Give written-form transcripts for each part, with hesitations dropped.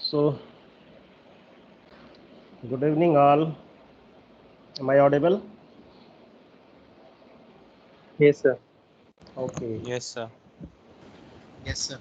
So, good evening, all. Am I audible? Yes, sir. Okay. Yes, sir. Yes, sir.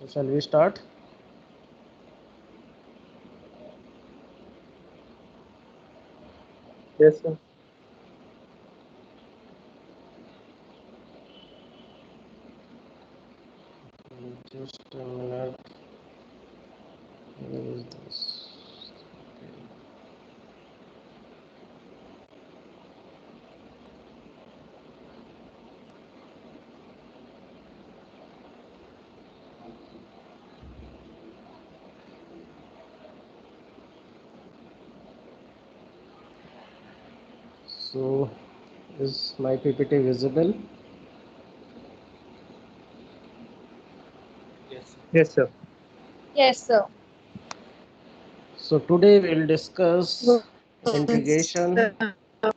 So, shall we start? Yes, sir. Just a minute. Where is this? So, is my PPT visible? Yes, sir. Yes, sir. Yes, sir. So, today we'll discuss Good, integration. sir.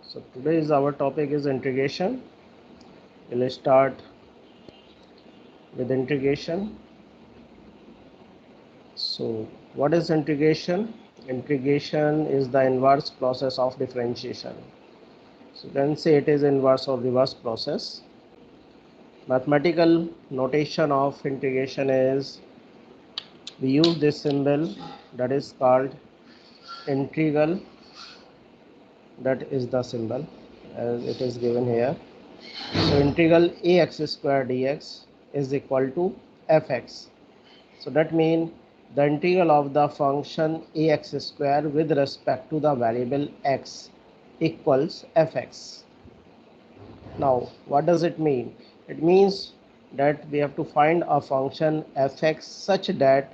So, today's our topic is integration. We'll start with integration. So, what is integration? Integration is the inverse process of differentiation. So, you can say it is inverse or reverse process. Mathematical notation of integration is we use this symbol that is called integral, that is the symbol as it is given here. So, integral ax square dx is equal to fx. So that means the integral of the function ax square with respect to the variable x equals fx. Now, what does it mean? It means that we have to find a function fx such that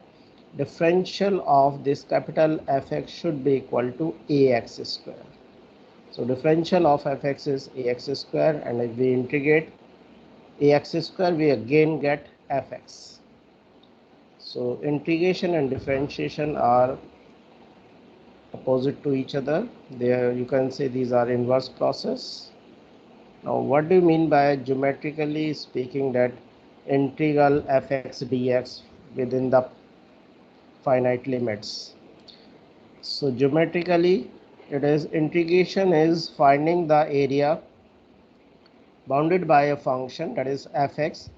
differential of this capital Fx should be equal to ax square. So differential of fx is ax square, and if we integrate ax square, we again get fx. So integration and differentiation are opposite to each other. There you can say these are inverse process. Now what do you mean by geometrically speaking that integral fx dx within the finite limits? So geometrically it is integration is finding the area bounded by a function that is fx,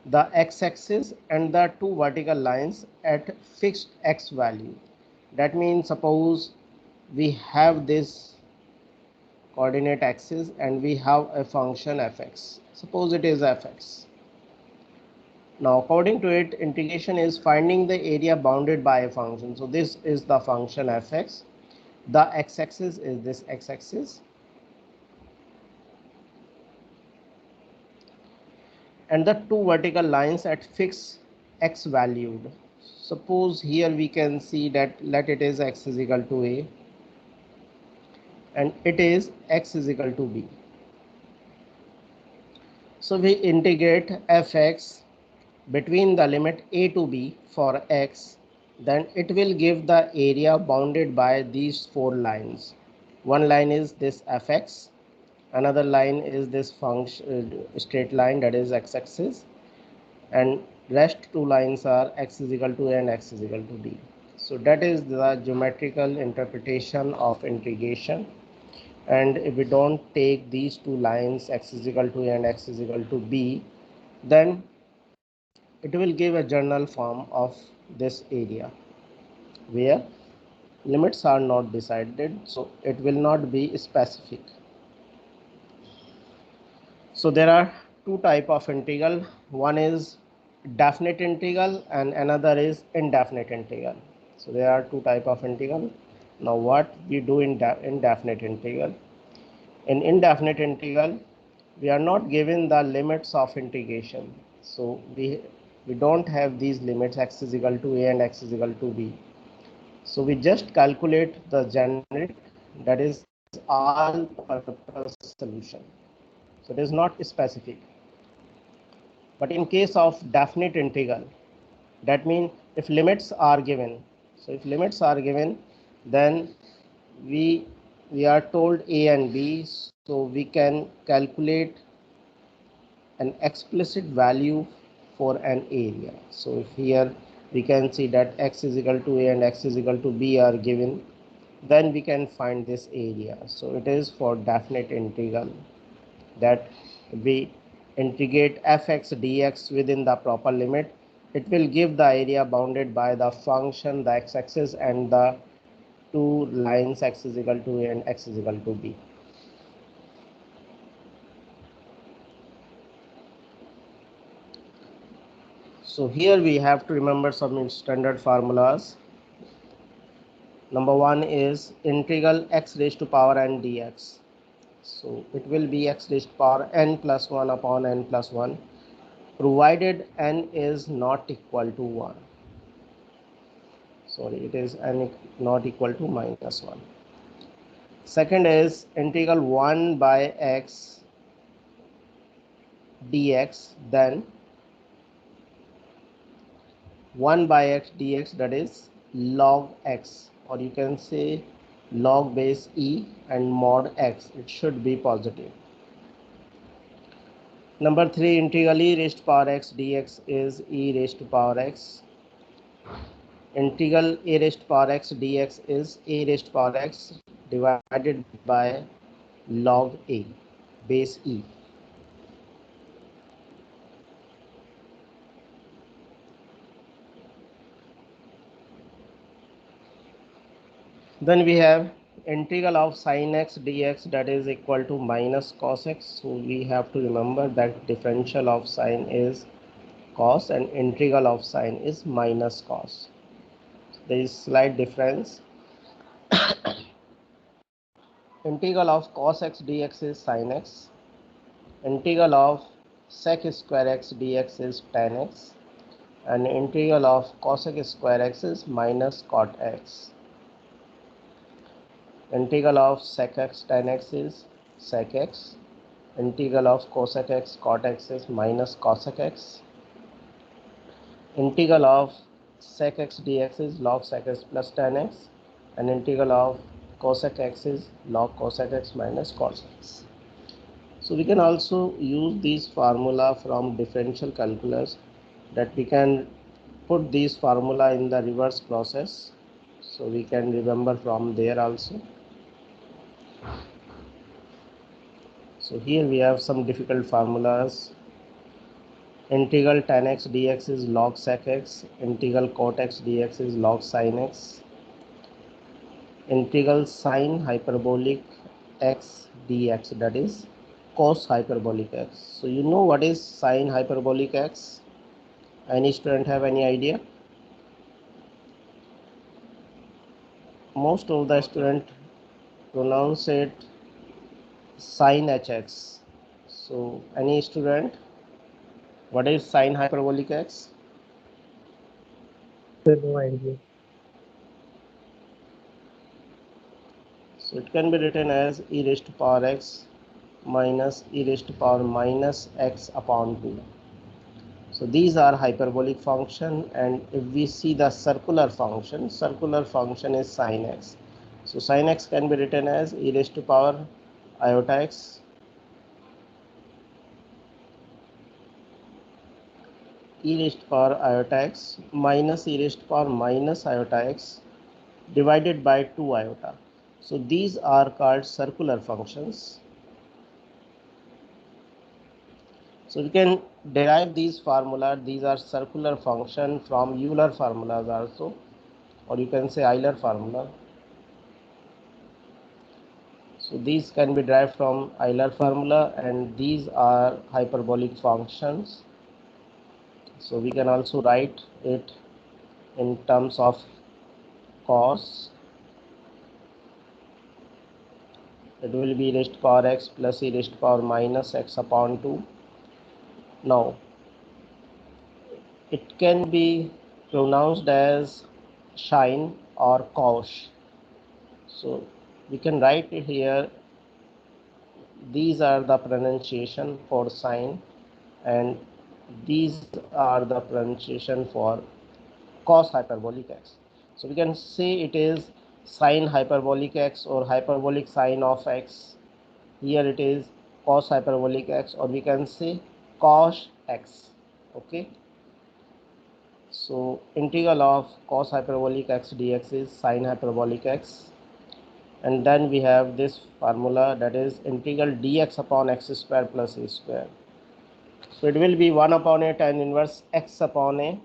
the x-axis and the two vertical lines at fixed x value. That means suppose we have this coordinate axis and we have a function fx. Suppose it is fx. Now, according to it, integration is finding the area bounded by a function. So this is the function fx. The x-axis is this x-axis, and the two vertical lines at fixed x valued. Suppose here we can see that let it is x is equal to a and it is x is equal to b. So we integrate fx between the limit a to b for x, then it will give the area bounded by these four lines. One line is this fx, another line is this function straight line, that is x-axis, and rest two lines are x is equal to a and x is equal to b. So that is the geometrical interpretation of integration. And if we don't take these two lines x is equal to a and x is equal to b, then it will give a general form of this area where limits are not decided, so it will not be specific. So there are two type of integral. One is definite integral and another is indefinite integral. So there are two type of integral. Now what we do in indefinite integral? In indefinite integral, we are not given the limits of integration. So we don't have these limits x is equal to a and x is equal to b. So we just calculate the generic, that is all purpose solution. So it is not specific. But in case of definite integral, that means if limits are given, so if limits are given, then we are told a and b, so we can calculate an explicit value for an area. So if here we can see that x is equal to a and x is equal to b are given, then we can find this area. So it is for definite integral that we integrate fx dx within the proper limit. It will give the area bounded by the function, the x-axis, and the two lines x is equal to a and x is equal to b. So here we have to remember some standard formulas. Number one is integral x raised to power n dx. So it will be x raised to power n plus 1 upon n plus 1, provided n is not equal to 1. Sorry, it is n not equal to minus 1. Second is integral 1 by x dx, then 1 by x dx, that is log x, or you can say log base e and mod x. It should be positive. Number 3, integral e raised to power x dx is e raised to power x. Integral a raised to power x dx is a raised to power x divided by log a base e. Then we have integral of sin x dx, that is equal to minus cos x. So we have to remember that differential of sin is cos and integral of sin is minus cos. There is slight difference. Integral of cos x dx is sin x. Integral of sec square x dx is tan x. And integral of cosec square x is minus cot x. Integral of sec x tan x is sec x. Integral of cosec x cot x is minus cosec x. Integral of sec x dx is log sec x plus tan x. And integral of cosec x is log cosec x minus cos x. So we can also use this formula from differential calculus, that we can put this formula in the reverse process, so we can remember from there also. So here we have some difficult formulas. Integral tan x dx is log sec x. Integral cot x dx is log sin x. Integral sin hyperbolic x dx, that is cos hyperbolic x. So you know what is sin hyperbolic x? Any student have any idea? Most of the student pronounce it sin hx. So any student, what is sin hyperbolic x? No idea. So it can be written as e raised to power x minus e raised to power minus x upon 2. So these are hyperbolic function, and if we see the circular function is sin x. So sin x can be written as e raised to power iota x e raised to power iota x minus e raised to power minus iota x divided by 2 iota. So these are called circular functions. So we can derive these formula. These are circular function from Euler formulas also, or you can say Euler formula. So these can be derived from Euler formula, and these are hyperbolic functions. So we can also write it in terms of cos. It will be e raised to power x plus e raised to power minus x upon 2. Now it can be pronounced as shine or cos. So we can write it here. These are the pronunciation for sine, and these are the pronunciation for cos hyperbolic x. So we can say it is sine hyperbolic x or hyperbolic sine of x. Here it is cos hyperbolic x, or we can say cos x. Okay. So integral of cos hyperbolic x dx is sine hyperbolic x, and then we have this formula, that is integral dx upon x square plus a square. So it will be 1 upon a tan inverse x upon a,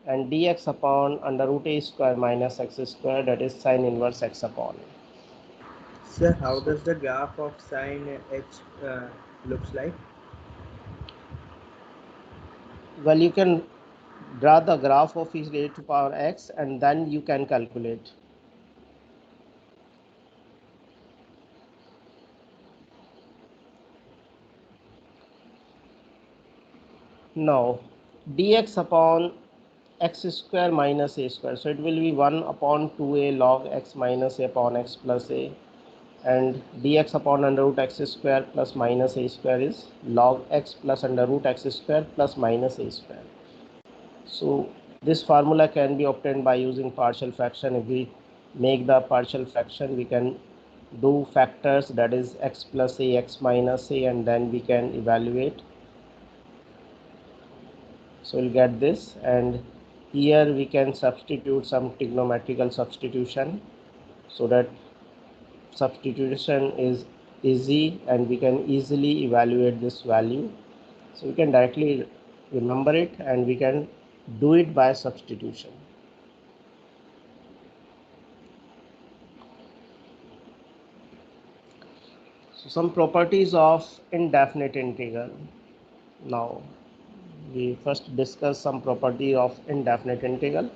and dx upon under root a square minus x square, that is sine inverse x upon a. Sir, how does the graph of sin h looks like? Well, you can draw the graph of e raised to power x, and then you can calculate. Now dx upon x square minus a square, so it will be 1 upon 2a log x minus a upon x plus a, and dx upon under root x square plus minus a square is log x plus under root x square plus minus a square. So this formula can be obtained by using partial fraction. If we make the partial fraction, we can do factors, that is x plus a, x minus a, and then we can evaluate. So we'll get this, and here we can substitute some trigonometrical substitution, so that substitution is easy and we can easily evaluate this value. So we can directly remember it, and we can do it by substitution. So some properties of indefinite integral. Now we first discuss some property of indefinite integral,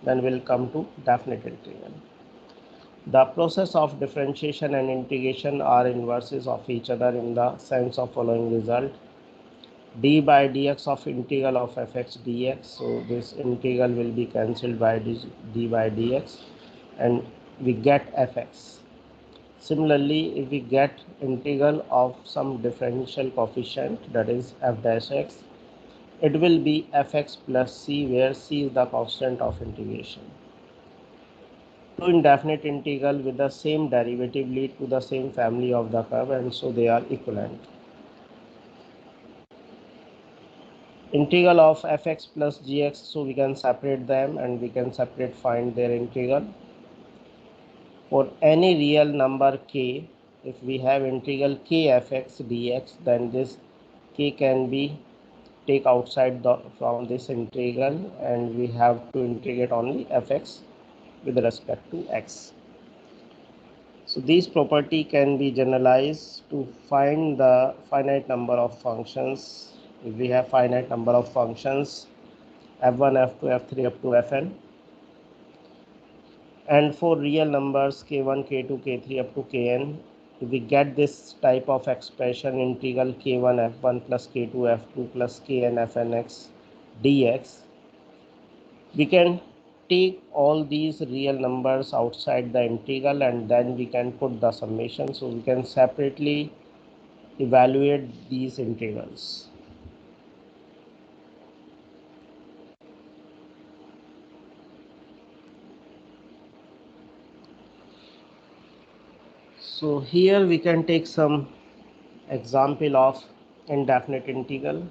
then we'll come to definite integral. The process of differentiation and integration are inverses of each other in the sense of following result: d by dx of integral of fx dx. So this integral will be cancelled by d by dx, and we get fx. Similarly, if we get integral of some differential coefficient, that is f dash x, it will be fx plus c, where c is the constant of integration. Two indefinite integral with the same derivative lead to the same family of the curve, and so they are equivalent. Integral of fx plus gx, so we can separate them, and we can find their integral. For any real number k, if we have integral k fx dx, then this k can be take outside from this integral, and we have to integrate only fx with respect to x. So this property can be generalized to find the finite number of functions. If we have finite number of functions, f1, f2, f3 up to fn. And for real numbers k1, k2, k3 up to kn, if we get this type of expression integral k1 f1 plus k2 f2 plus kn fn x dx, we can take all these real numbers outside the integral and then we can put the summation, so we can separately evaluate these integrals. So here we can take some example of indefinite integral.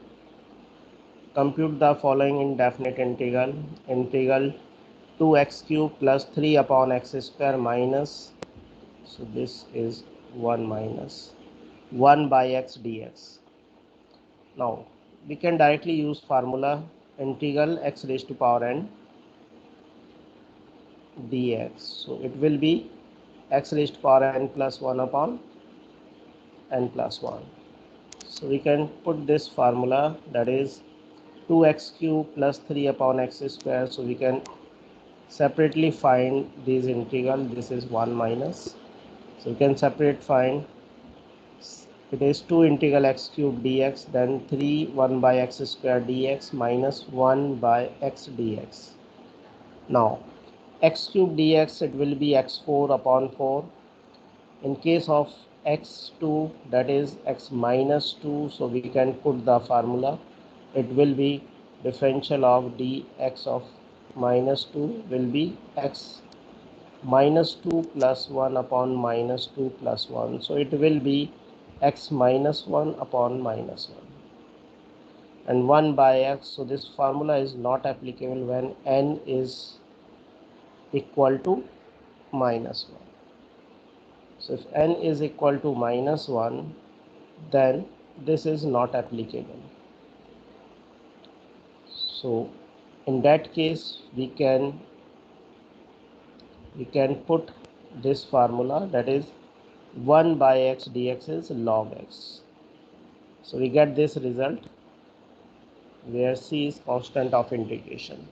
Compute the following indefinite integral. Integral 2x cube plus 3 upon x square minus, so this is 1 minus 1 by x dx. Now we can directly use formula integral x raised to power n dx. So it will be x raised to power n plus 1 upon n plus 1. So we can put this formula, that is 2x cube plus 3 upon x square. So we can separately find these integral. This is 1 minus, so we can separate find. It is 2 integral x cube dx, then 3 1 by x square dx minus 1 by x dx. Now x cube dx, it will be x4 upon 4. In case of x2, that is x minus 2, so we can put the formula. It will be differential of dx of minus 2 will be x minus 2 plus 1 upon minus 2 plus 1. So it will be x minus 1 upon minus 1 and 1 by x. So this formula is not applicable when n is equal to minus 1. So if n is equal to minus 1, then this is not applicable. So in that case we can put this formula, that is 1 by x dx is log x. So we get this result where c is constant of integration.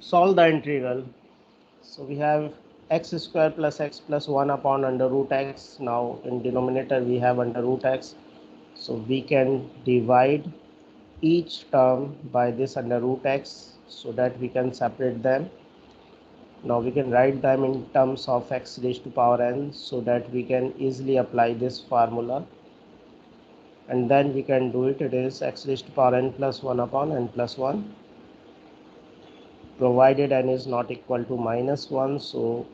Solve the integral. So we have x square plus x plus 1 upon under root x. Now in denominator we have under root x. So we can divide each term by this under root x so that we can separate them. Now we can write them in terms of x raised to power n so that we can easily apply this formula. And then we can do it. It is x raised to power n plus 1 upon n plus 1, provided n is not equal to minus 1. So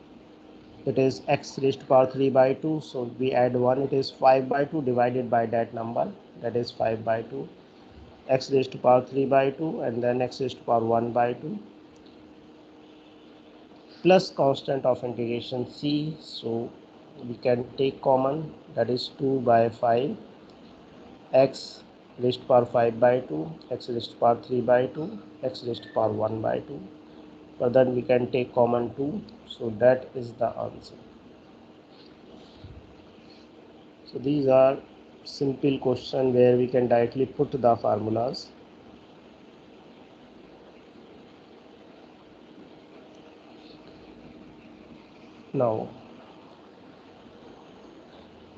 it is x raised to power 3 by 2. So we add 1, it is 5 by 2 divided by that number, that is 5 by 2. X raised to power 3 by 2 and then x raised to power 1 by 2 plus constant of integration c. So we can take common, that is 2 by 5, x raised to power 5 by 2, x raised to power 3 by 2, x raised to power 1 by 2. But then we can take common 2, so that is the answer. So these are simple question where we can directly put the formulas. Now,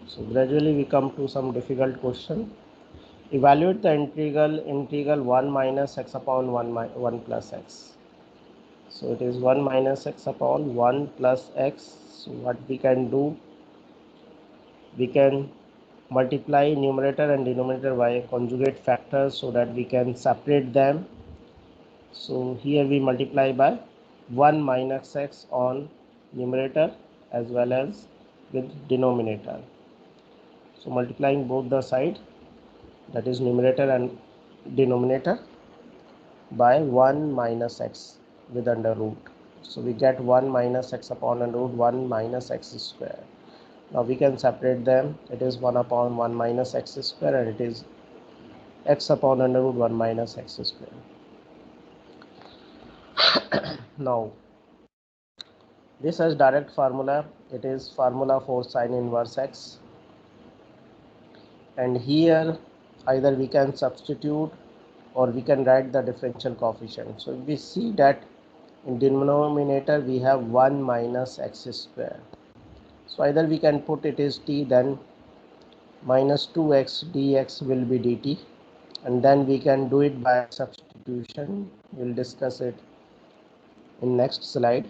so gradually we come to some difficult question. Evaluate the integral 1 minus x upon 1 plus x. So it is 1 minus x upon 1 plus x. So what we can do, we can multiply numerator and denominator by a conjugate factor so that we can separate them. So here we multiply by 1 minus x on numerator as well as with denominator. So multiplying both the side, that is numerator and denominator, by 1 minus x with under root. So we get 1 minus x upon under root 1 minus x square. Now we can separate them. It is 1 upon 1 minus x square and it is x upon under root 1 minus x square. Now This is direct formula. It is formula for sine inverse x. And here either we can substitute or we can write the differential coefficient. So we see that in denominator we have 1 minus x square. So either we can put it is t, then minus 2x dx will be dt, and then we can do it by substitution. We'll discuss it in next slide.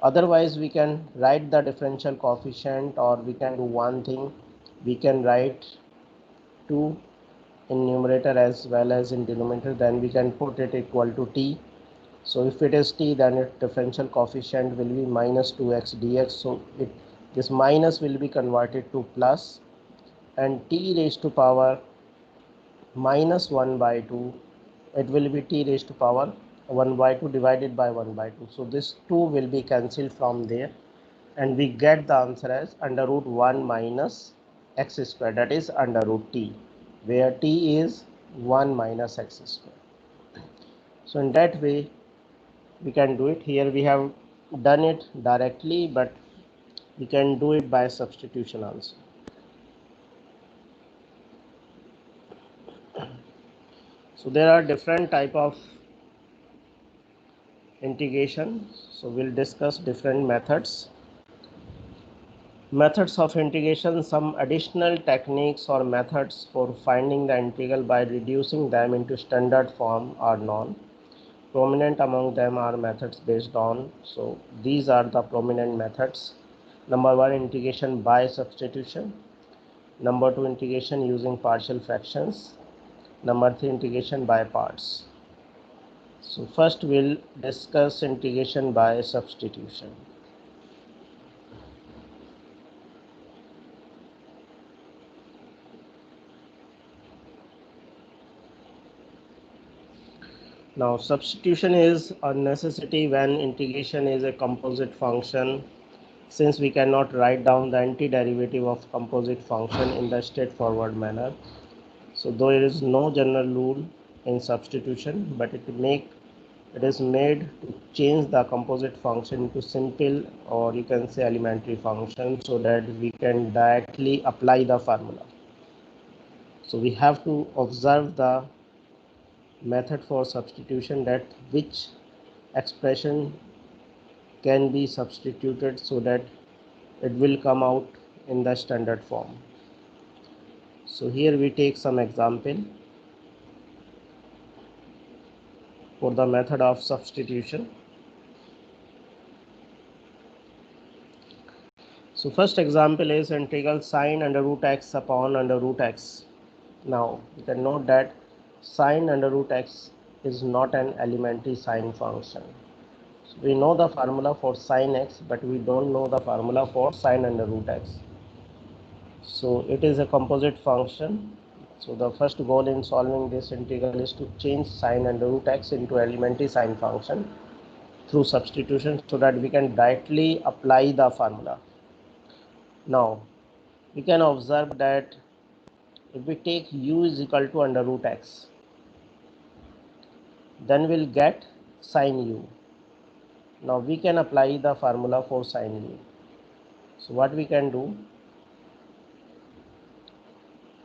Otherwise we can write the differential coefficient, or we can do one thing, we can write 2 in numerator as well as in denominator, then we can put it equal to t. So if it is t, then its differential coefficient will be minus 2x dx. So this minus will be converted to plus, and t raised to power minus 1 by 2, it will be t raised to power 1 by 2 divided by 1 by 2. So this 2 will be cancelled from there, and we get the answer as under root 1 minus x square, that is under root t, where t is 1 minus x square. So in that way we can do it. Here we have done it directly, but we can do it by substitution also. So there are different type of integration. So we'll discuss different methods. Methods of integration. Some additional techniques or methods for finding the integral by reducing them into standard form are known. Prominent among them are methods based on. So these are the prominent methods. Number 1, integration by substitution. Number 2, integration using partial fractions. Number 3, integration by parts. So first we'll discuss integration by substitution. Now substitution is a necessity when integration is a composite function, since we cannot write down the antiderivative of composite function in the straightforward manner. So there is no general rule in substitution, but it is made to change the composite function to simple, or you can say elementary function, so that we can directly apply the formula. So we have to observe the method for substitution, that which expression can be substituted so that it will come out in the standard form. So here we take some example for the method of substitution. So first example is integral sine under root x upon under root x. Now you can note that sine under root x is not an elementary sine function. So we know the formula for sine x, but we don't know the formula for sine under root x. So it is a composite function. So the first goal in solving this integral is to change sine under root x into elementary sine function through substitution, so that we can directly apply the formula. Now we can observe that if we take u is equal to under root x, then we'll get sine u. Now we can apply the formula for sine u. So what we can do,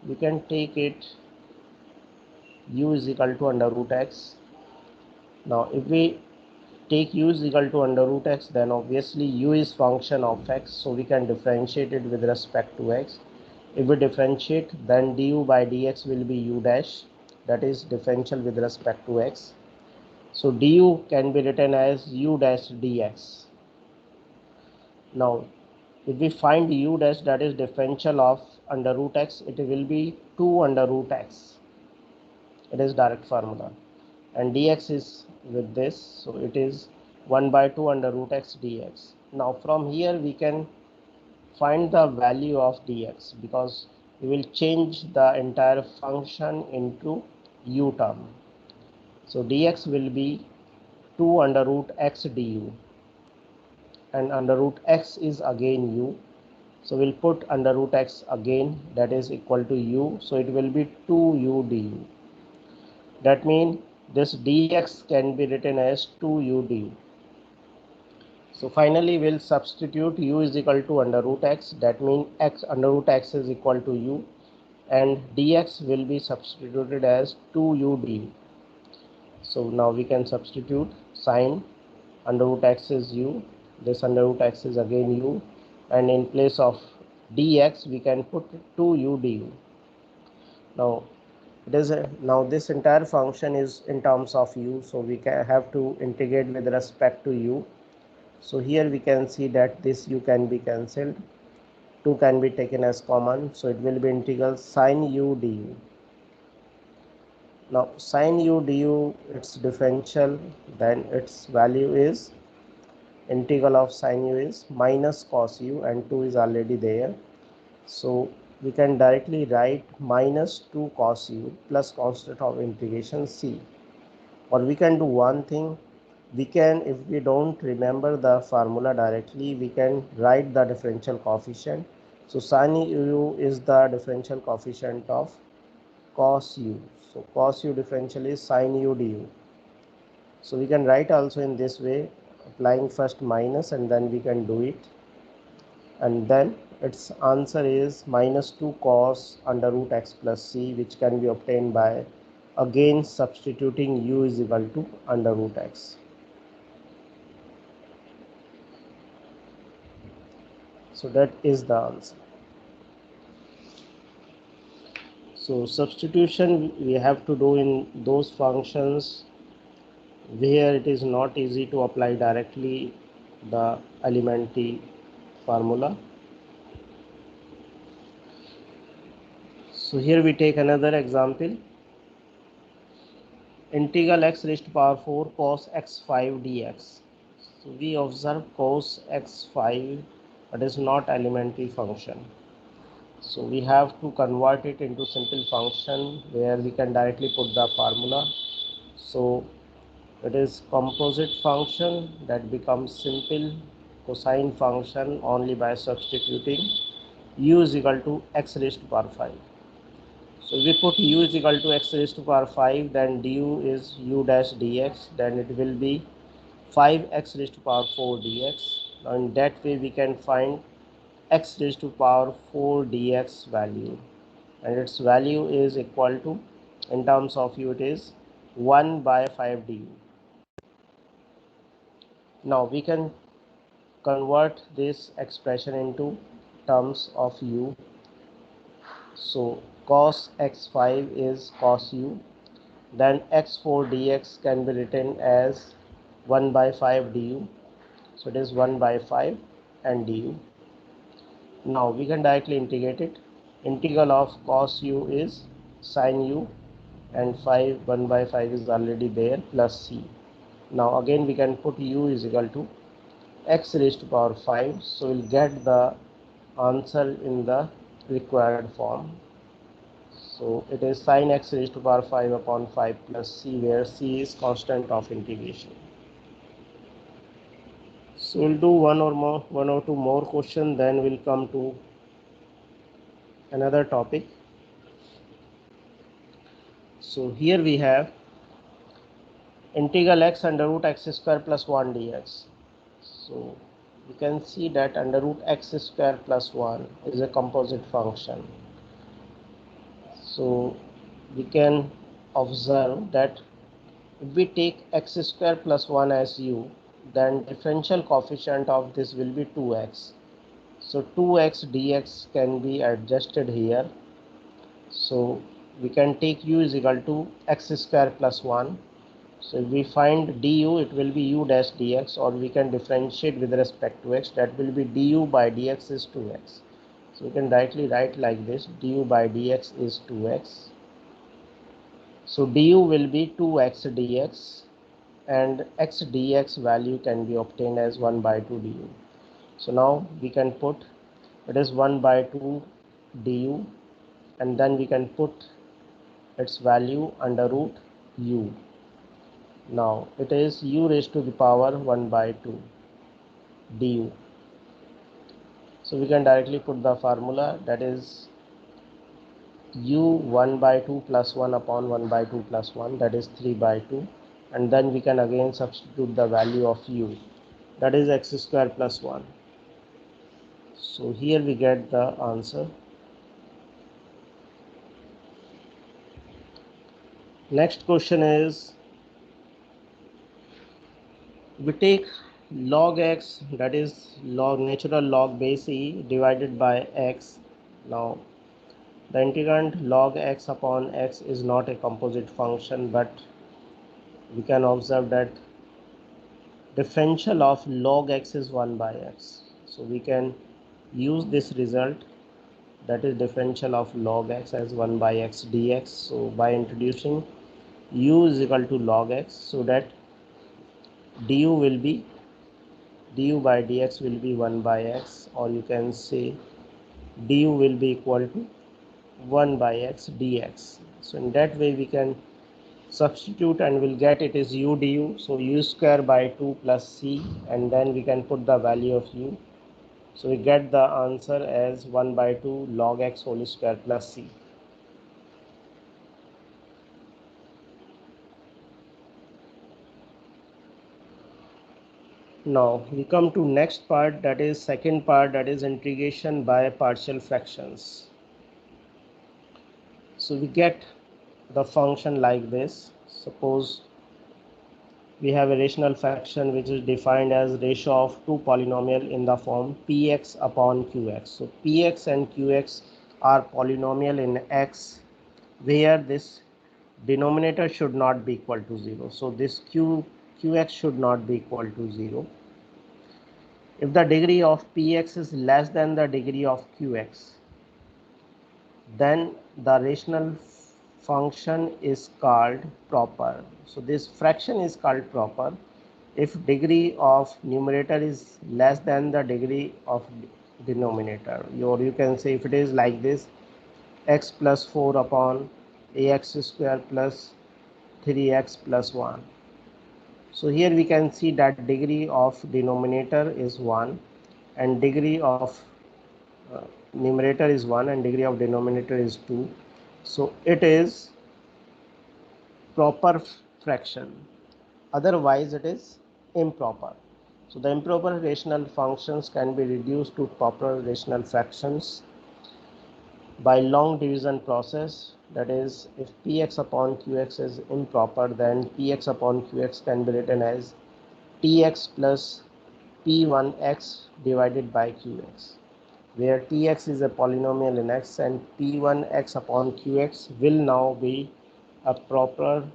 we can take it u is equal to under root x. Now if we take u is equal to under root x, then obviously u is function of x, so we can differentiate it with respect to x. If we differentiate, then du by dx will be u dash, that is differential with respect to x. So du can be written as u dash dx. Now if we find u dash, that is differential of under root x, it will be 2 under root x. It is direct formula, and dx is with this, so it is 1 by 2 under root x dx. Now from here we can find the value of dx, because we will change the entire function into u term. So dx will be 2 under root x du, and under root x is again u, so we'll put under root x again, that is equal to u, so it will be 2u du. That means this dx can be written as 2u du. So finally we'll substitute u is equal to under root x, that means x under root x is equal to u, and dx will be substituted as 2u du. So now we can substitute sine under root x is u, this under root x is again u, and in place of dx we can put 2u du. Now now this entire function is in terms of u, so we can have to integrate with respect to u. So here we can see that this u can be cancelled, 2 can be taken as common, so it will be integral sine u du. Now sine u du, its differential, then its value is integral of sine u is minus cos u, and 2 is already there, so we can directly write minus 2 cos u plus constant of integration c. Or we can do one thing, we can, if we don't remember the formula directly, we can write the differential coefficient. So sin u is the differential coefficient of cos u, so cos u differential is sin u du. So we can write also in this way, applying first minus and then we can do it, and then its answer is minus 2 cos under root x plus c, which can be obtained by again substituting u is equal to under root x. So that is the answer. So substitution we have to do in those functions where it is not easy to apply directly the elementary formula. So here we take another example. Integral x raised to power 4 cos x5 dx. So we observe cos x5, that is not elementary function. So we have to convert it into simple function where we can directly put the formula. So it is composite function that becomes simple cosine function only by substituting u is equal to x raised to power 5. So if we put u is equal to x raised to power 5, then du is u dash dx, then it will be 5x raised to power 4 dx. Now in that way we can find x raised to power 4 dx value, and its value is equal to, in terms of u, it is 1 by 5 du. Now we can convert this expression into terms of u. So cos x5 is cos u, then x4 dx can be written as 1 by 5 du, so it is 1 by 5 and du. Now we can directly integrate it. Integral of cos u is sin u, and 5 1 by 5 is already there, plus c. Now again we can put u is equal to x raised to power 5, so we'll get the answer in the required form. So it is sin x raised to power 5 upon 5 plus c, where c is constant of integration. So we'll do one or two more questions, then we'll come to another topic. So here we have integral x under root x square plus 1 dx. So you can see that under root x square plus 1 is a composite function. So we can observe that if we take x square plus 1 as u, then differential coefficient of this will be 2x. So 2x dx can be adjusted here. So we can take u is equal to x square plus 1. So if we find du, it will be u dash dx, or we can differentiate with respect to x, that will be du by dx is 2x. So we can directly write like this, du by dx is 2x. So du will be 2x dx, and x dx value can be obtained as 1 by 2 du. So now we can put, it is 1 by 2 du, and then we can put its value under root u. Now it is u raised to the power 1 by 2 du. So we can directly put the formula, that is u 1 by 2 plus 1 upon 1 by 2 plus 1, that is 3 by 2, and then we can again substitute the value of u that is x square plus 1. So here we get the answer. Next question is, we take log x, that is natural log base e divided by x. Now the integrand log x upon x is not a composite function, but we can observe that differential of log x is 1 by x. So we can use this result, that is differential of log x as 1 by x dx. So by introducing u is equal to log x, so that du by dx will be 1 by x, or you can say du will be equal to 1 by x dx. So in that way we can substitute and we'll get it is u du. So u square by 2 plus c, and then we can put the value of u. So we get the answer as 1 by 2 log x whole square plus c. Now we come to next part, that is second part, that is integration by partial fractions. So we get the function like this. Suppose we have a rational fraction which is defined as ratio of two polynomial in the form px upon qx. So px and qx are polynomial in x, where this denominator should not be equal to 0. So this qx should not be equal to 0. If the degree of px is less than the degree of qx, then the rational function is called proper. So this fraction is called proper if degree of numerator is less than the degree of denominator. Or you can say if it is like this, x plus 4 upon ax square plus 3x plus 1. So here we can see that degree of denominator is 1 and degree of numerator is 1 and degree of denominator is 2. So it is proper fraction, otherwise it is improper. So the improper rational functions can be reduced to proper rational fractions by long division process. That is, if px upon qx is improper, then px upon qx can be written as tx plus p1x divided by qx, where tx is a polynomial in x and p1x upon qx will now be a proper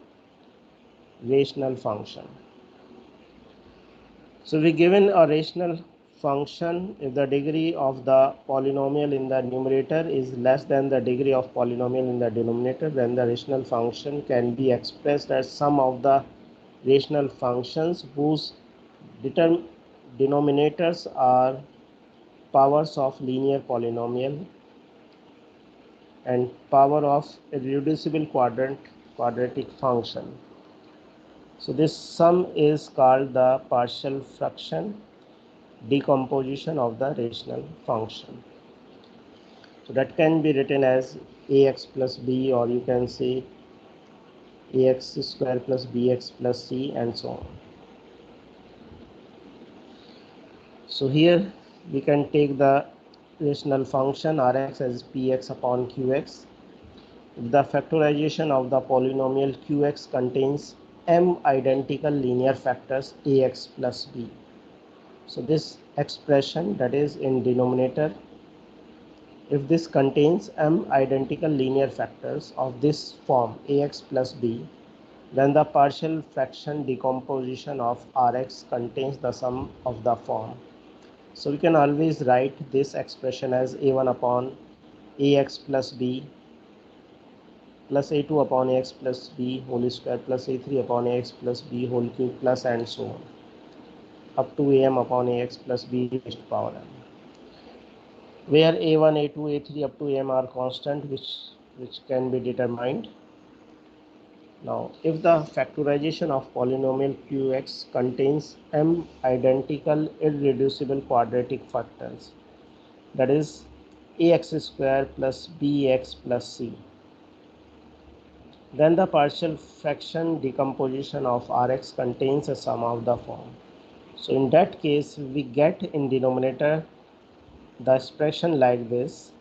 rational function. So we given a rational function, if the degree of the polynomial in the numerator is less than the degree of polynomial in the denominator, then the rational function can be expressed as sum of the rational functions whose denominators are powers of linear polynomial and power of irreducible quadratic function. So this sum is called the partial fraction decomposition of the rational function. So that can be written as ax plus b, or you can say ax square plus bx plus c, and so on. So here we can take the rational function rx as px upon qx. If the factorization of the polynomial qx contains m identical linear factors ax plus b. So this expression, that is in denominator, if this contains m identical linear factors of this form ax plus b, then the partial fraction decomposition of rx contains the sum of the form. So we can always write this expression as a1 upon ax plus b plus a2 upon ax plus b whole square plus a3 upon ax plus b whole cube plus and so on up to am upon ax plus b raised to power m, where a1, a2, a3 up to m are constant which can be determined. Now if the factorization of polynomial qx contains m identical irreducible quadratic factors, that is ax square plus bx plus c, then the partial fraction decomposition of rx contains a sum of the form So in that case, we get in denominator the expression like this,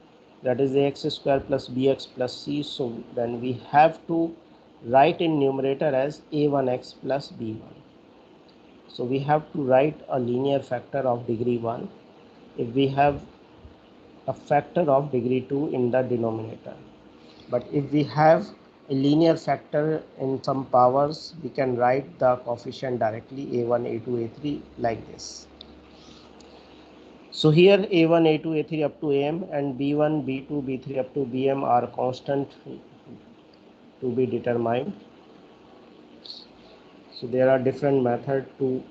that is ax square plus bx plus c. So then we have to write in numerator as a1x plus b1. So we have to write a linear factor of degree 1 if we have a factor of degree 2 in the denominator. But if we have a linear factor in some powers, we can write the coefficient directly a1, a2, a3 like this. So here a1, a2, a3 up to am and b1, b2, b3 up to bm are constant to be determined. So there are different methods to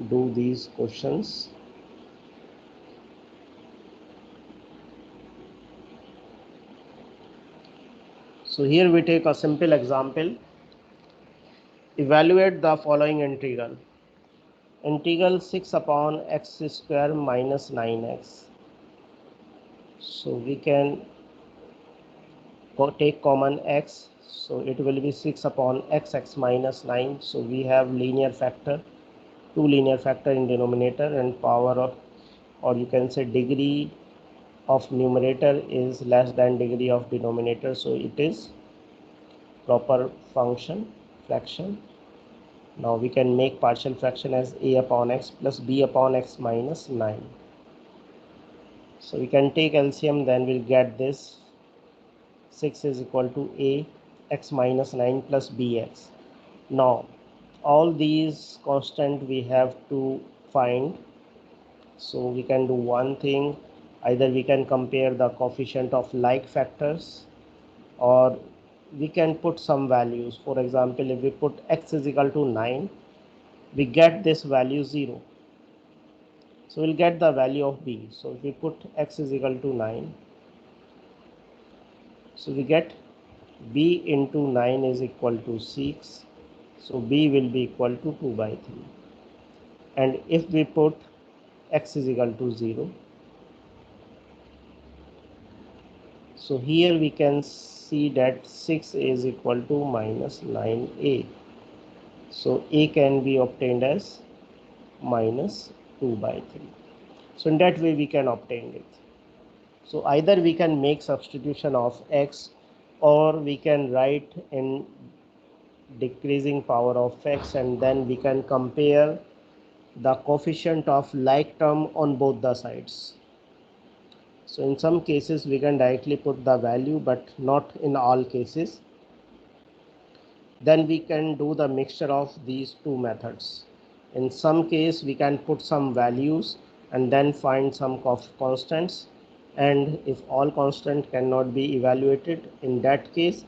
do these questions. So here we take a simple example. Evaluate the following integral. Integral 6 upon x square minus 9x. So we can take common x. So it will be 6 upon x minus 9. So we have linear factor, two linear factor in denominator, and power of, or you can say degree of numerator is less than degree of denominator. So it is proper function fraction. Now we can make partial fraction as a upon x plus b upon x minus 9. So we can take LCM, then we'll get this 6 is equal to a x minus 9 plus bx. Now all these constant we have to find. So we can do one thing, either we can compare the coefficient of like factors, or we can put some values. For example, if we put x is equal to 9, we get this value 0. So we'll get the value of b. So if we put x is equal to 9, so we get b into 9 is equal to 6. So b will be equal to 2 by 3. And if we put x is equal to 0, so here we can see that 6 is equal to minus 9a. So a can be obtained as minus 2 by 3. So in that way we can obtain it. So either we can make substitution of x, or we can write in decreasing power of x, and then we can compare the coefficient of like term on both the sides. So in some cases we can directly put the value, but not in all cases. Then we can do the mixture of these two methods. In some case we can put some values and then find some constants, and if all constant cannot be evaluated, in that case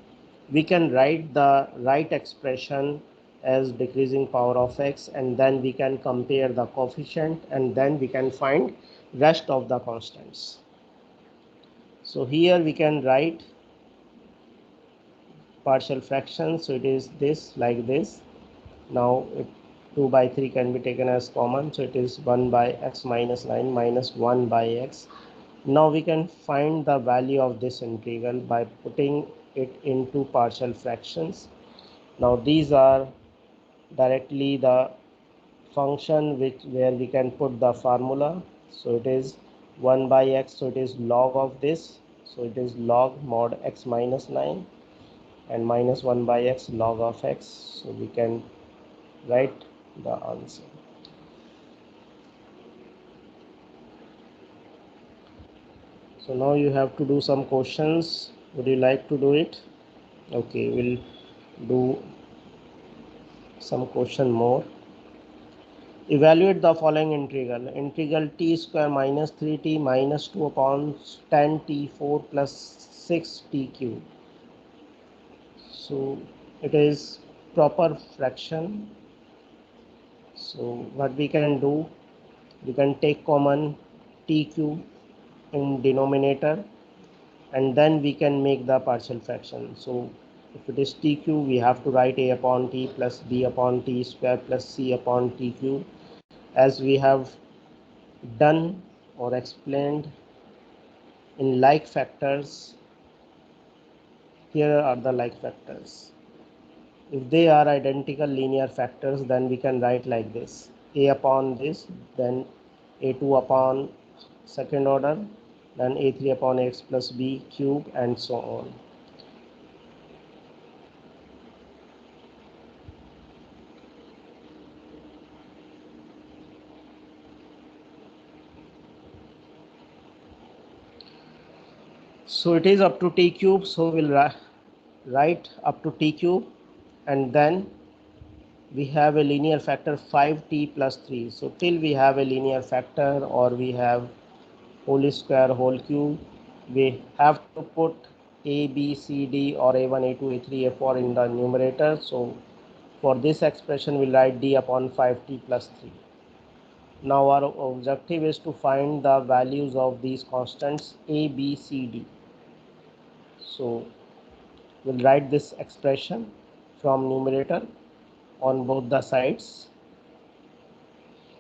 we can write the right expression as decreasing power of x, and then we can compare the coefficient, and then we can find rest of the constants. So here we can write partial fraction. So it is this like this. Now 2 by 3 can be taken as common. So it is 1 by x minus 9 minus 1 by x. Now we can find the value of this integral by putting it into partial fractions. Now these are directly the function where we can put the formula. So it is 1 by x, so it is log of this. So it is log mod x minus 9, and minus 1 by x log of x. So we can write the answer. So now you have to do some questions. Would you like to do it? Okay, we'll do some question more. Evaluate the following integral. Integral t square minus 3t minus 2 upon 10 t4 plus 6t cube. So it is proper fraction. So what we can do, we can take common t cube in denominator, and then we can make the partial fraction. So if it is t cube, we have to write a upon t plus b upon t square plus c upon t cube, as we have done or explained in like factors. Here are the like factors. If they are identical linear factors, then we can write like this: a upon this, then a2 upon second order, then a3 upon x plus b cube, and so on. So it is up to t cube, so we'll write up to t cube, and then we have a linear factor 5t plus 3. So till we have a linear factor or we have whole square, whole cube, we have to put a, b, c, d or a1, a2, a3, a4 in the numerator. So for this expression, we'll write d upon 5t plus 3. Now our objective is to find the values of these constants a, b, c, d. So we'll write this expression from numerator on both the sides,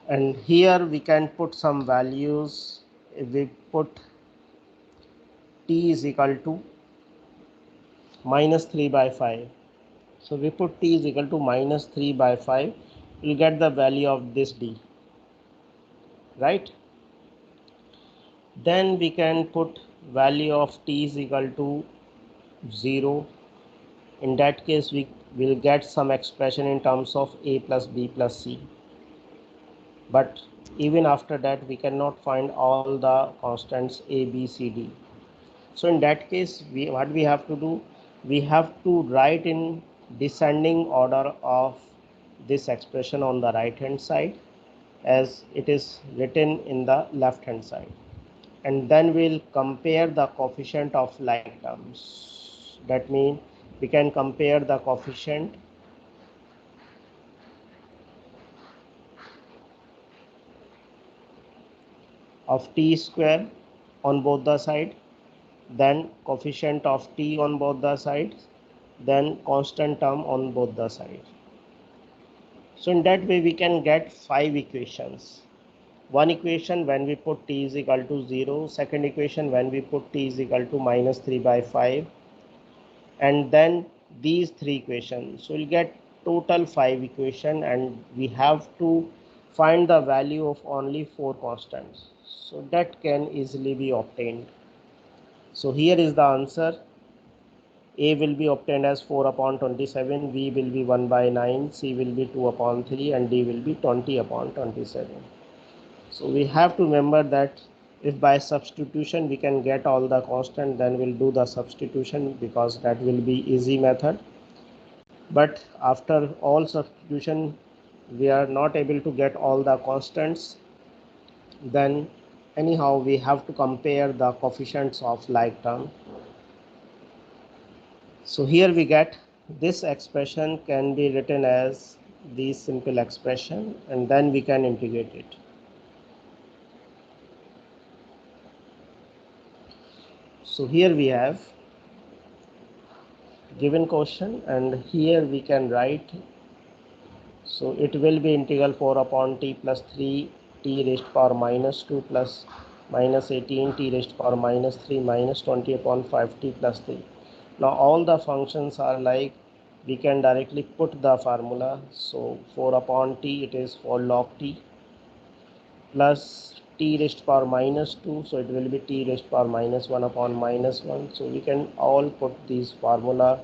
and here we can put some values. If we put t is equal to minus 3 by 5, so we put t is equal to minus 3 by 5, we'll get the value of this d, right? Then we can put value of t is equal to 0. In that case, we will get some expression in terms of a plus b plus c. But even after that, we cannot find all the constants a, b, c, d. So in that case, what we have to do, we have to write in descending order of this expression on the right hand side as it is written in the left hand side. And then we'll compare the coefficient of like terms. That means we can compare the coefficient of t square on both the sides, then coefficient of t on both the sides, then constant term on both the sides. So in that way we can get 5 equations. One equation when we put t is equal to 0, second equation when we put t is equal to minus 3 by 5, and then these 3 equations. So we'll get total 5 equation, and we have to find the value of only 4 constants. So that can easily be obtained. So here is the answer. A will be obtained as 4 upon 27, B will be 1 by 9, C will be 2 upon 3, and D will be 20 upon 27. So we have to remember that if by substitution we can get all the constant, then we'll do the substitution because that will be easy method. But after all substitution, we are not able to get all the constants, then anyhow we have to compare the coefficients of like term. So here we get this expression can be written as this simple expression, and then we can integrate it. So here we have given question, and here we can write. So it will be integral 4 upon t plus 3 t raised to power minus 2 plus minus 18 t raised to power minus 3 minus 20 upon 5 t plus 3. Now all the functions are like, we can directly put the formula. So 4 upon t, it is 4 log t plus t raised to power minus 2, so it will be t raised to power minus 1 upon minus 1. So we can all put these formula,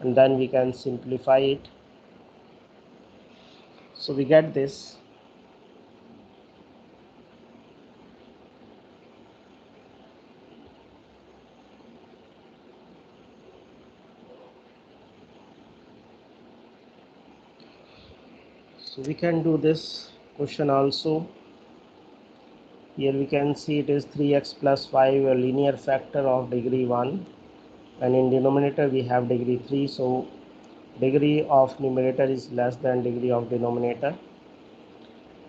and then we can simplify it. So we get this. So we can do this question also. Here we can see it is 3x plus 5, a linear factor of degree 1, and in denominator we have degree 3, so degree of numerator is less than degree of denominator.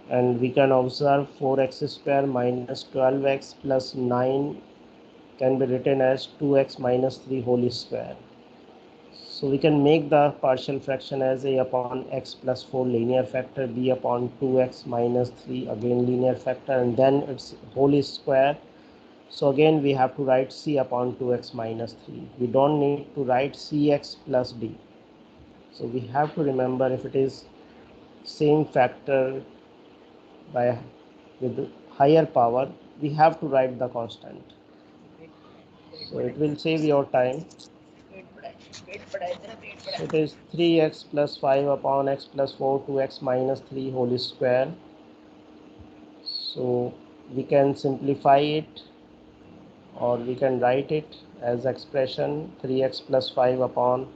And we can observe 4x square minus 12x plus 9 can be written as 2x minus 3 whole square. So we can make the partial fraction as a upon x plus 4 linear factor, b upon 2x minus 3 again linear factor, and then it's whole square. So again we have to write c upon 2x minus 3. We don't need to write cx plus d. So we have to remember, if it is same factor, by with higher power, we have to write the constant. So it will save your time. So it is 3x plus 5 upon x plus 4 2x minus 3 whole square. So we can simplify it, or we can write it as expression 3x plus 5 upon,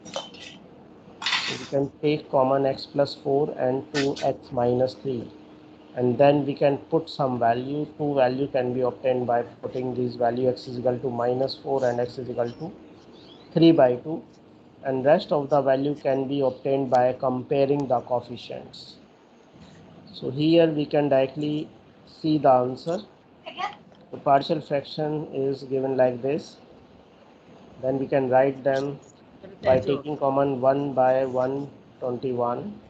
so we can take common x plus 4 and 2x minus 3, and then we can put some value. Two value can be obtained by putting this value, x is equal to minus 4 and x is equal to 3 by 2, and rest of the value can be obtained by comparing the coefficients. So here we can directly see the answer. The partial fraction is given like this. Then we can write them by taking common 1 by 121.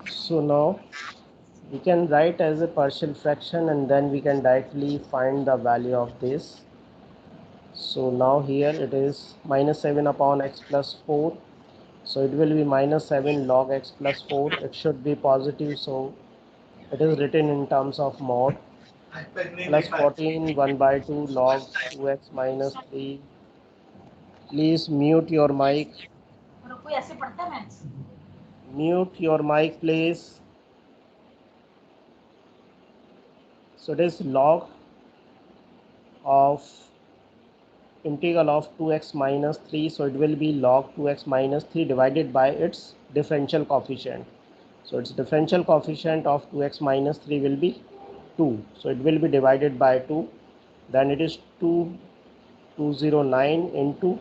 So now we can write as a partial fraction, and then we can directly find the value of this. So now here it is minus 7 upon x plus 4. So it will be minus 7 log x plus 4. It should be positive, so it is written in terms of mod. Plus 14 1 by 2 log 2x minus 3. Please mute your mic. Mute your mic, please. So it is log of integral of 2x minus 3. So it will be log 2x minus 3 divided by its differential coefficient. So its differential coefficient of 2x minus 3 will be 2. So it will be divided by 2. Then it is 209 into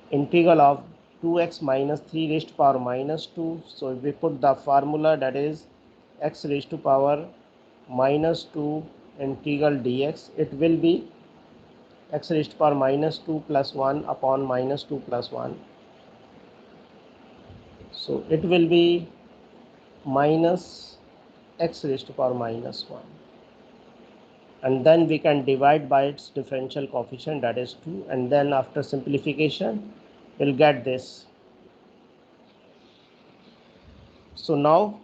integral of 2x minus 3 raised to power minus 2. So if we put the formula, that is x raised to power minus 2 integral dx, it will be x raised to power minus 2 plus 1 upon minus 2 plus 1. So it will be minus x raised to power minus 1. And then we can divide by its differential coefficient, that is 2. And then after simplification, we'll get this. So now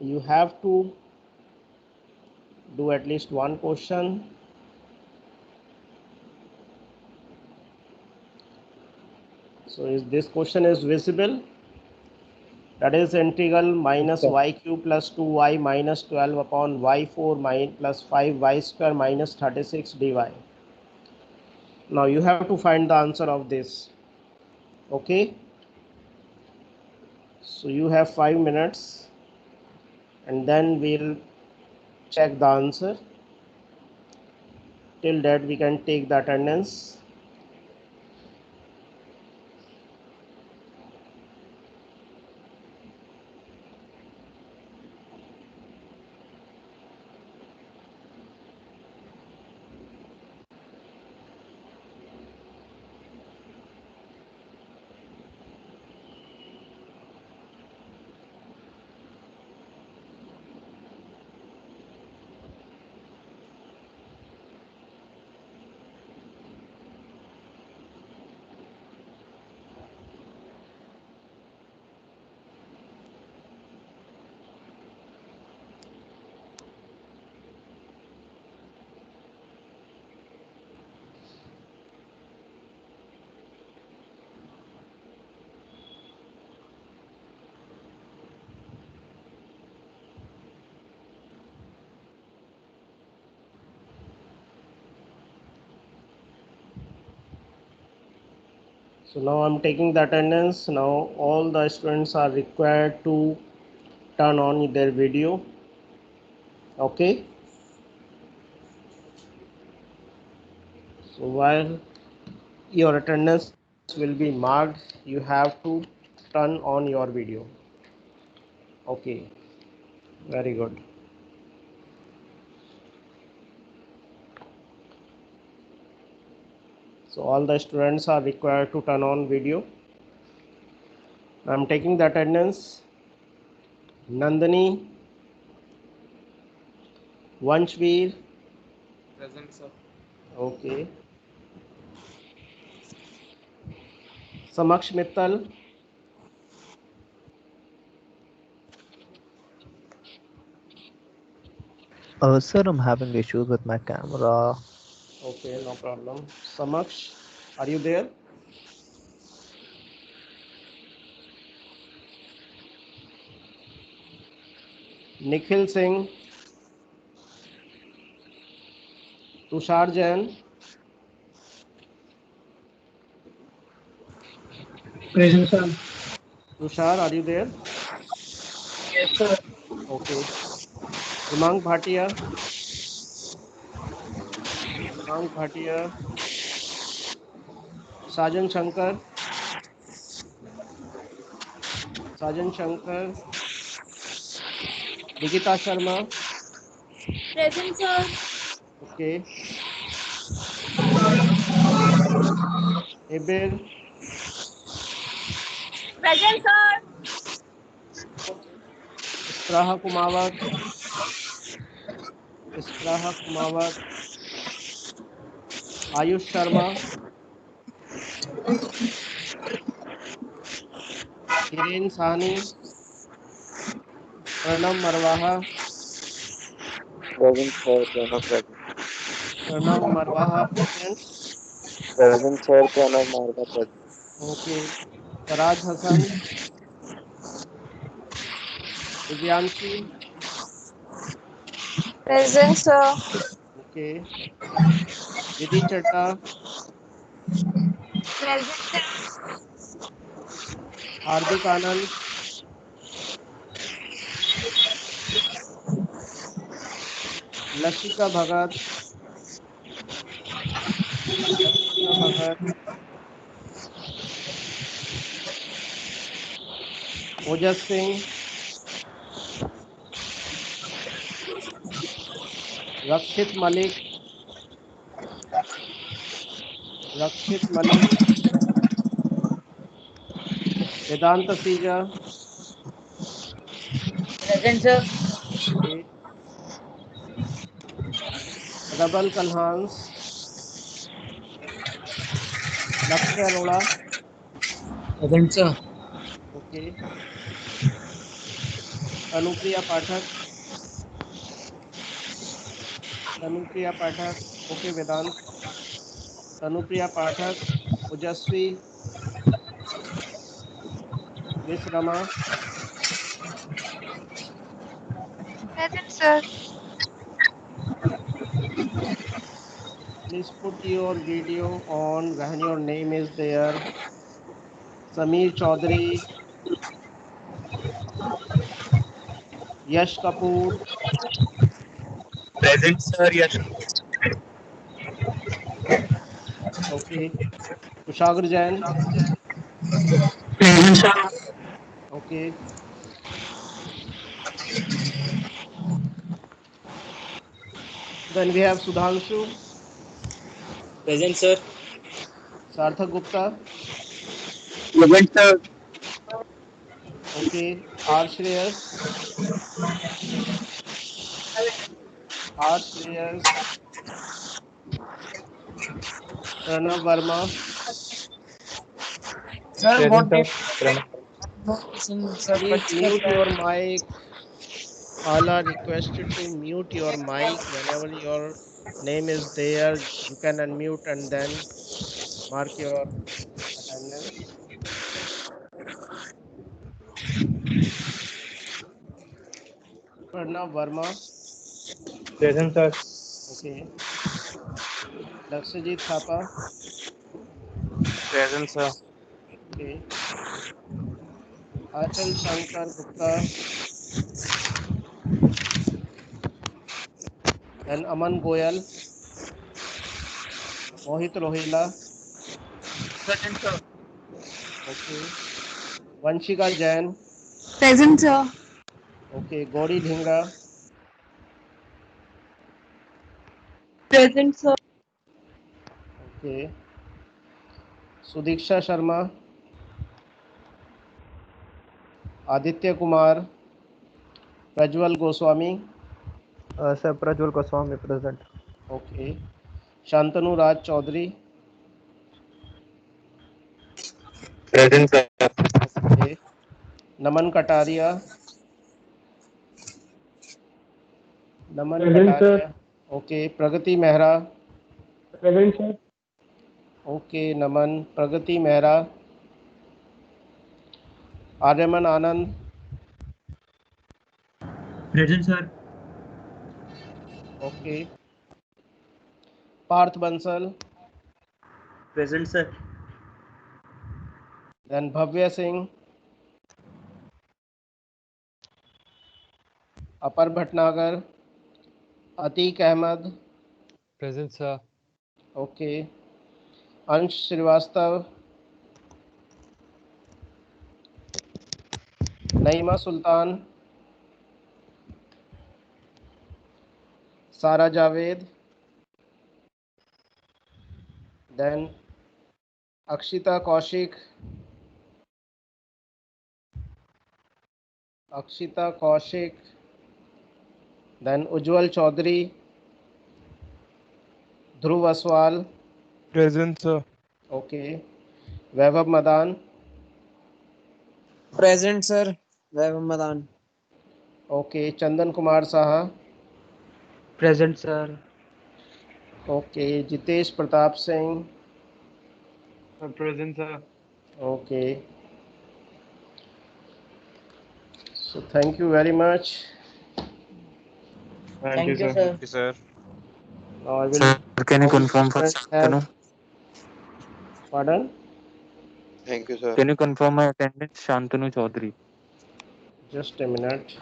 you have to do at least one question. So this question is visible. That is integral minus y cube plus 2y minus 12 upon y4 plus 5y square minus 36 dy. Now you have to find the answer of this. Okay. So you have 5 minutes, and then we'll check the answer. Till that we can take the attendance. So now I'm taking the attendance. Now all the students are required to turn on their video. Okay. So while your attendance will be marked, you have to turn on your video. Okay. Very good. So all the students are required to turn on video. I'm taking the attendance. Nandini, Vanshveer. Present, sir. Okay. Samaksh Mittal. Sir, I'm having issues with my camera. Okay, no problem. Samaksh, are you there? Nikhil Singh. Tushar Jain. Present, sir. Tushar, are you there? Yes, sir. Okay. Himang Bhatia. Himang Bhatia. Sajan Shankar. Sajan Shankar. Nikita Sharma. Present, sir. Okay. Ebir. Present, sir. Ispraha Kumawat. Ispraha Kumawat. Ayush Sharma. Hiren Sahni. Pranam Marwaha. Present, sir. Pranav present. Pranam Marwaha present. Present, sir. Pranav Marga present. Okay. Faraj Hassan. Divyanshi. Present, sir. Okay. Vidhi Chatta. Present, sir. Hardik Anand. Lashika Bhagat. Lashika Bhagat. Ojas Singh. Rakshit Malik. Rakshit Malik. Vedanta Sija. Present, sir. Okay. Prabal Kalhans. Lakshay Arora. Present, sir. Okay. Tanupriya Pathak. Tanupriya Pathak. Okay, Vedant. Tanupriya Pathak. Ojaswi. Miss Rama. Present, sir. Please put your video on when your name is there. Sameer Chaudhary. Yash Kapoor. Present, sir. Yes. Okay. Kushagar Jain. Present, sir. Okay. Then we have Sudhanshu. Present, sir. Sarthak Gupta. Present, sir. Okay. R. Shreyas. R. Shreyas. Pranav Verma. Sir, Present, what sir. did Pranav. sir Please particular mute plan? your mic. All are requested to mute your mic whenever your name is there. You can unmute and then mark your attendance. Pranav Verma. Present, sir. Okay. Lakshajit Thapa. Present, sir. Okay. Achal Shankar Gupta. Then Aman Goyal. Mohit Rohila. Present, sir. Okay. Vanshika Jain. Present, sir. Okay. Gauri Dhingra. Present, sir. Okay. Sudiksha Sharma. Aditya Kumar. Prajwal Goswami. Sir, Prajwal Goswami present. Okay. Shantanu Raj Chaudhary. Present, sir. Okay. Naman Kataria. Naman Present, sir. Kataria. Okay. Pragati Mehra. Present, sir. Okay. Naman. Pragati Mehra. Aryaman Anand. Present, sir. Okay. Parth Bansal. Present, sir. Then Bhavya Singh. Apar Bhatnagar. Atiq Ahmed. Present, sir. Okay. Ansh Srivastav. Naima Sultan. Sara Javed. Then Akshita Kaushik. Akshita Kaushik. Then Ujjwal Chaudhary. Dhruv Aswal. Present, sir. Okay. Vaibhav Madan. Present, sir. Vaibhav Madan. Okay. Chandan Kumar Saha. Present, sir. Okay. Jitesh Pratap Singh. Present, sir. Okay. So thank you very much. Thank you, Thank you, sir. sir. Thank you, sir. Now I will. Sir, can you All confirm for students have. Shantanu? Pardon? Thank you, sir. Can you confirm my attendance, Shantanu Chaudhary? Just a minute.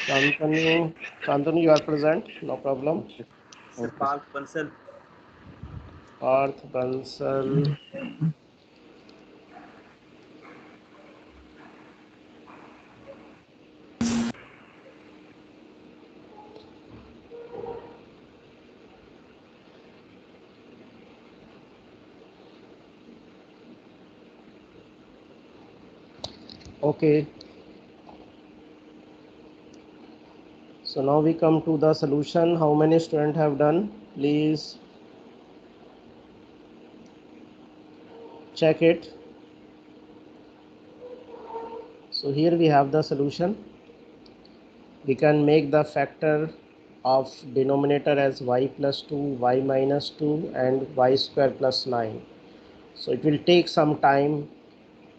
Shantanu. Shantanu, you are present. No problem. Okay. Sir, Okay. Parth Bansal. Parth Bansal. Okay. So now we come to the solution. How many students have done? Please check it. So here we have the solution. We can make the factor of denominator as y plus 2, y minus 2 and y square plus 9. So it will take some time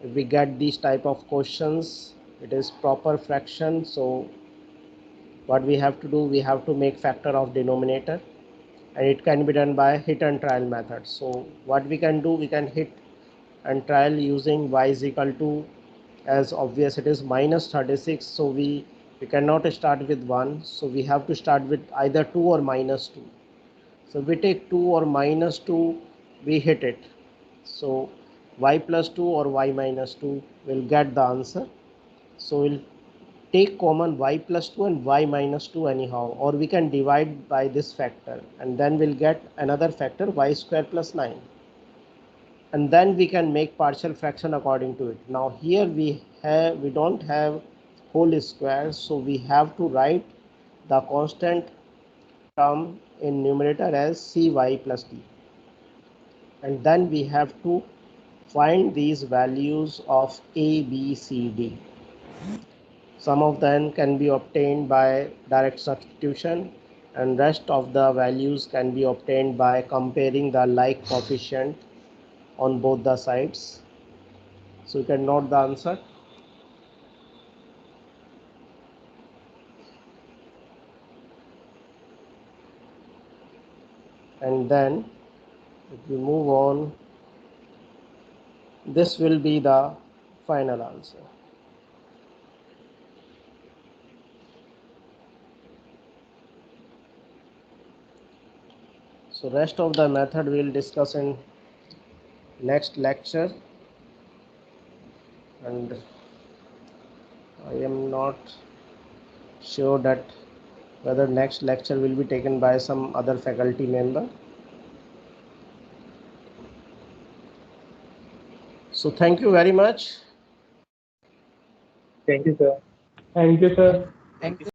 if we get these type of questions. It is proper fraction. So what we have to do, we have to make factor of denominator, and it can be done by hit and trial method. So what we can do, we can hit and trial using y is equal to, as obvious it is minus 36, so we cannot start with 1, so we have to start with either 2 or minus 2. So we take 2 or minus 2, we hit it. So y plus 2 or y minus 2 will get the answer. So we'll take common y plus 2 and y minus 2 anyhow, or we can divide by this factor and then we'll get another factor y square plus 9, and then we can make partial fraction according to it. Now here we don't have whole square, so we have to write the constant term in numerator as cy plus d, and then we have to find these values of a, b, c, d. Some of them can be obtained by direct substitution, and rest of the values can be obtained by comparing the like coefficient on both the sides. So you can note the answer. And then if we move on, this will be the final answer. So rest of the method we will discuss in next lecture, and I am not sure that whether next lecture will be taken by some other faculty member. So thank you very much. Thank you, sir. Thank you, sir. Thank you.